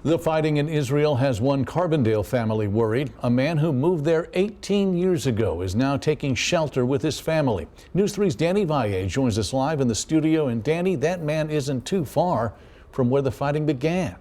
The fighting in Israel has one Carbondale family worried. A man who moved there 18 years ago is now taking shelter with his family. News 3's Danny Valle joins us live in the studio. And Danny, that man isn't too far from where the fighting began.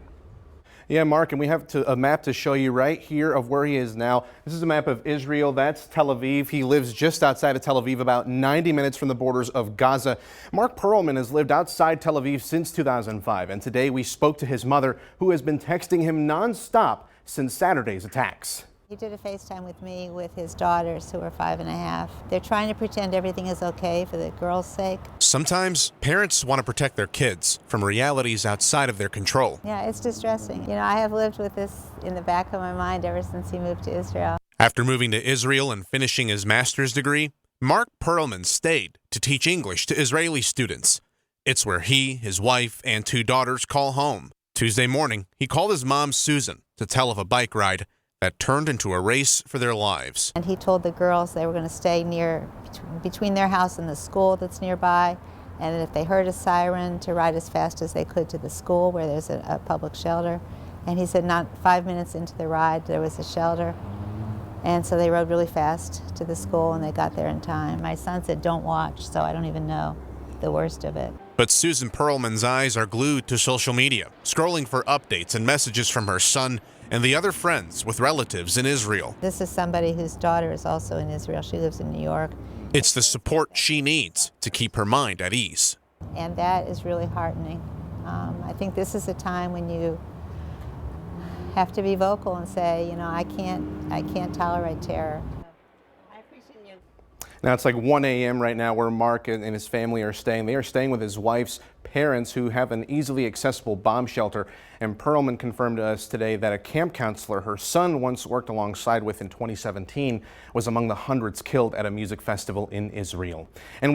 Yeah, Mark, and we have a map to show you right here of where he is now. This is a map of Israel. That's Tel Aviv. He lives just outside of Tel Aviv, about 90 minutes from the borders of Gaza. Mark Perlman has lived outside Tel Aviv since 2005, and today we spoke to his mother, who has been texting him nonstop since Saturday's attacks. He did a FaceTime with me with his daughters, who are 5.5. They're trying to pretend everything is okay for the girls' sake. Sometimes parents want to protect their kids from realities outside of their control. Yeah, it's distressing. You know, I have lived with this in the back of my mind ever since he moved to Israel. After moving to Israel and finishing his master's degree, Mark Perlman stayed to teach English to Israeli students. It's where he, his wife, and 2 daughters call home. Tuesday morning, he called his mom, Susan, to tell of a bike ride that turned into a race for their lives. And he told the girls they were going to stay between their house and the school that's nearby, and if they heard a siren, to ride as fast as they could to the school where there's a public shelter. And he said not 5 minutes into the ride there was a shelter. And so they rode really fast to the school and they got there in time. My son said, "Don't watch," so I don't even know the worst of it. But Susan Perlman's eyes are glued to social media, scrolling for updates and messages from her son and the other friends with relatives in Israel. This is somebody whose daughter is also in Israel. She lives in New York. It's the support she needs to keep her mind at ease. And that is really heartening. I think this is a time when you have to be vocal and say, you know, I can't tolerate terror. Now it's like 1 a.m. right now where Mark and his family are staying. They are staying with his wife's parents, who have an easily accessible bomb shelter. And Perlman confirmed to us today that a camp counselor her son once worked alongside with in 2017 was among the hundreds killed at a music festival in Israel. And